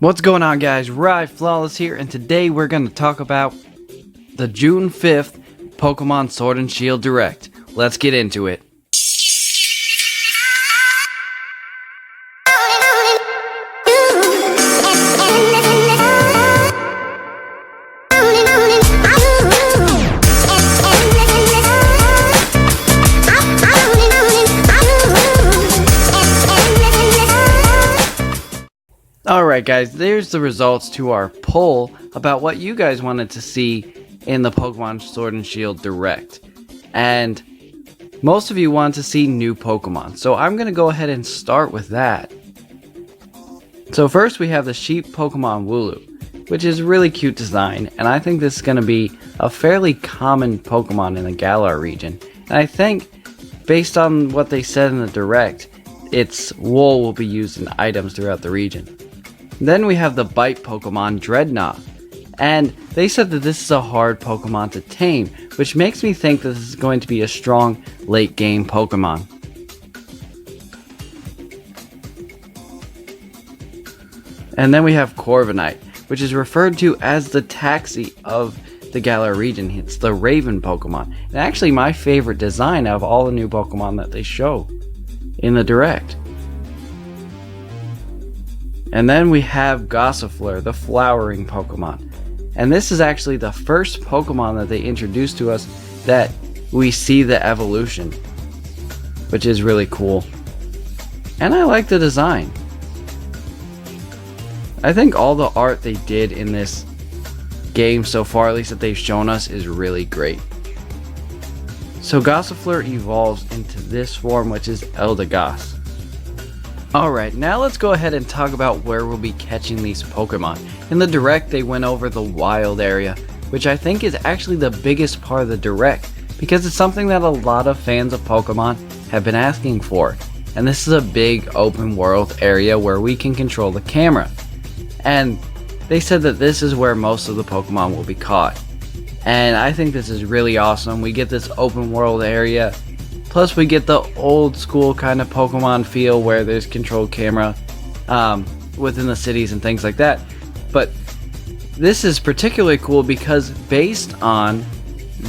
What's going on, guys? Rye Flawless here, and today we're going to talk about the June 5th Pokemon Sword and Shield Direct. Let's get into it. Alright guys, there's the results to our poll about what you guys wanted to see in the Pokemon Sword and Shield Direct. And most of you want to see new Pokemon, so I'm going to go ahead and start with that. So first we have the Sheep Pokemon Wooloo, which is a really cute design, and I think this is going to be a fairly common Pokemon in the Galar region. And I think, based on what they said in the Direct, its wool will be used in items throughout the region. Then we have the Bite Pokemon Dreadnought, and they said that this is a hard Pokemon to tame, which makes me think that this is going to be a strong late game Pokemon. And then we have Corviknight, which is referred to as the taxi of the Galar region. It's the Raven Pokemon, and actually my favorite design out of all the new Pokemon that they show in the Direct. And then we have Gossifleur, the flowering Pokemon. And this is actually the first Pokemon that they introduced to us that we see the evolution, which is really cool. And I like the design. I think all the art they did in this game so far, at least that they've shown us, is really great. So Gossifleur evolves into this form, which is Eldegoss. Alright, now let's go ahead and talk about where we'll be catching these Pokemon. In the Direct, they went over the wild area, which I think is actually the biggest part of the Direct, because it's something that a lot of fans of Pokemon have been asking for. And this is a big open world area where we can control the camera. And they said that this is where most of the Pokemon will be caught. And I think this is really awesome. We get this open world area. Plus we get the old school kind of Pokemon feel where there's controlled camera within the cities and things like that. But this is particularly cool because based on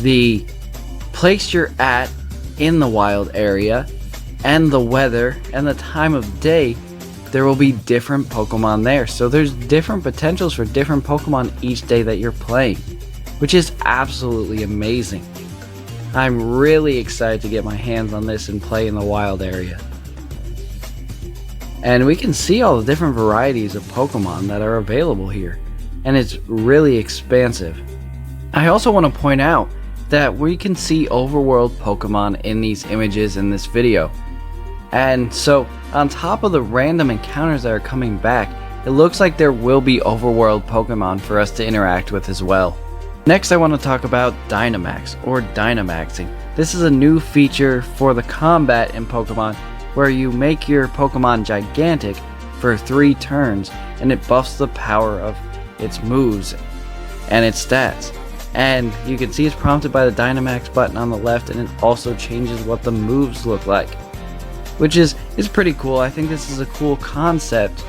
the place you're at in the wild area and the weather and the time of day, there will be different Pokemon there. So there's different potentials for different Pokemon each day that you're playing, which is absolutely amazing. I'm really excited to get my hands on this and play in the wild area. And we can see all the different varieties of Pokemon that are available here. And it's really expansive. I also want to point out that we can see overworld Pokemon in these images in this video. And so, on top of the random encounters that are coming back, it looks like there will be overworld Pokemon for us to interact with as well. Next I want to talk about Dynamax, or Dynamaxing. This is a new feature for the combat in Pokemon where you make your Pokemon gigantic for 3 turns and it buffs the power of its moves and its stats. And you can see it's prompted by the Dynamax button on the left, and it also changes what the moves look like, which is pretty cool. I think this is a cool concept,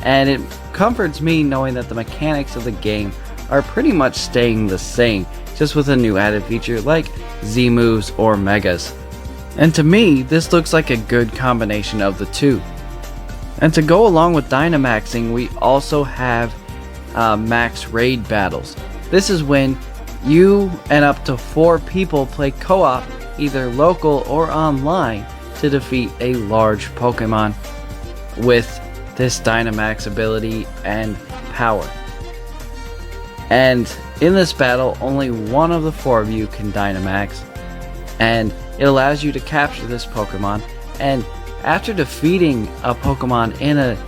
and it comforts me knowing that the mechanics of the game are pretty much staying the same, just with a new added feature like Z moves or Megas. And to me, this looks like a good combination of the two. And to go along with Dynamaxing, we also have Max Raid battles. This is when you and up to 4 people play co-op, either local or online, to defeat a large Pokemon with this Dynamax ability and power. And in this battle, only one of the 4 of you can Dynamax, and it allows you to capture this Pokemon, and after defeating a Pokemon in a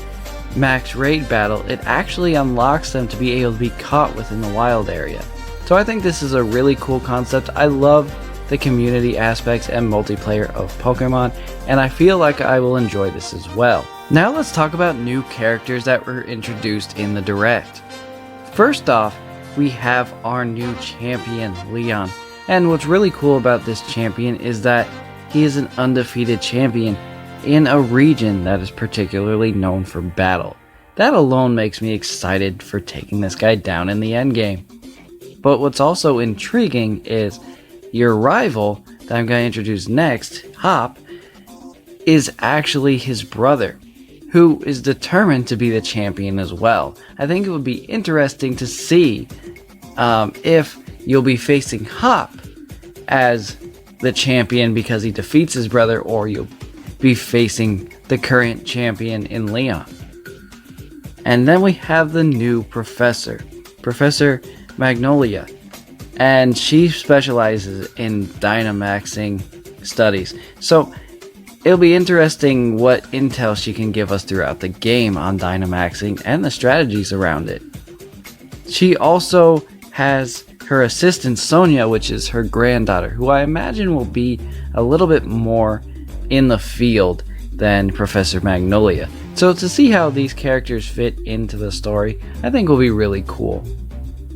Max Raid battle, it actually unlocks them to be able to be caught within the wild area. So I think this is a really cool concept. I love the community aspects and multiplayer of Pokemon, and I feel like I will enjoy this as well. Now let's talk about new characters that were introduced in the Direct. First off, we have our new champion, Leon. And what's really cool about this champion is that he is an undefeated champion in a region that is particularly known for battle. That alone makes me excited for taking this guy down in the endgame. But what's also intriguing is your rival that I'm going to introduce next, Hop, is actually his brother, who is determined to be the champion as well. I think it would be interesting to see if you'll be facing Hop as the champion because he defeats his brother, or you'll be facing the current champion in Leon. And then we have the new Professor Magnolia, and she specializes in Dynamaxing studies. So it'll be interesting what intel she can give us throughout the game on Dynamaxing and the strategies around it. She also has her assistant Sonia, which is her granddaughter, who I imagine will be a little bit more in the field than Professor Magnolia. So to see how these characters fit into the story, I think will be really cool.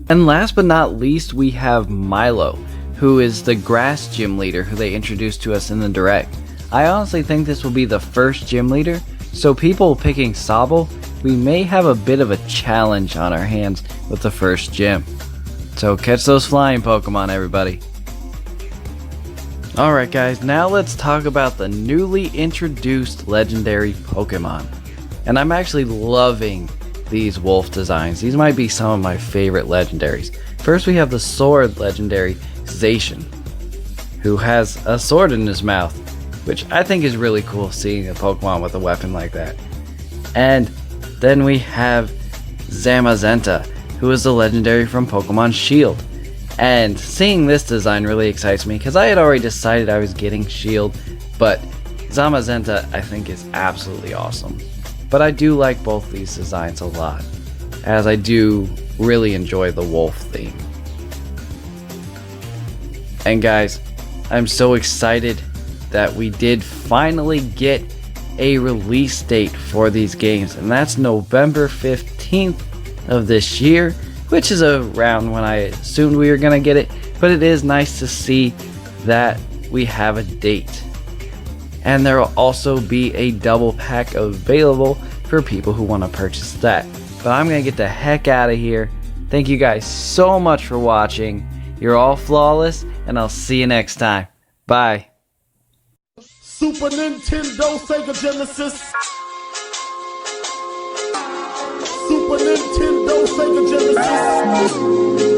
And last but not least, we have Milo, who is the grass gym leader who they introduced to us in the direct. I honestly think this will be the first gym leader, so people picking Sobble, we may have a bit of a challenge on our hands with the first gym. So catch those flying Pokemon, everybody. Alright guys, now let's talk about the newly introduced legendary Pokemon. And I'm actually loving these wolf designs. These might be some of my favorite legendaries. First we have the sword legendary Zacian, who has a sword in his mouth, which I think is really cool, seeing a Pokemon with a weapon like that. And then we have Zamazenta, who is the legendary from Pokemon Shield. And seeing this design really excites me because I had already decided I was getting Shield, but Zamazenta I think is absolutely awesome. But I do like both these designs a lot, as I do really enjoy the wolf theme. And guys, I'm so excited that we did finally get a release date for these games, and that's November 15th of this year, which is around when I assumed we were gonna get it, but it is nice to see that we have a date. And there will also be a double pack available for people who want to purchase that. But I'm gonna get the heck out of here. Thank you guys so much for watching. You're all flawless, and I'll see you next time. Bye. Super Nintendo, Sega Genesis. Super Nintendo, Sega Genesis.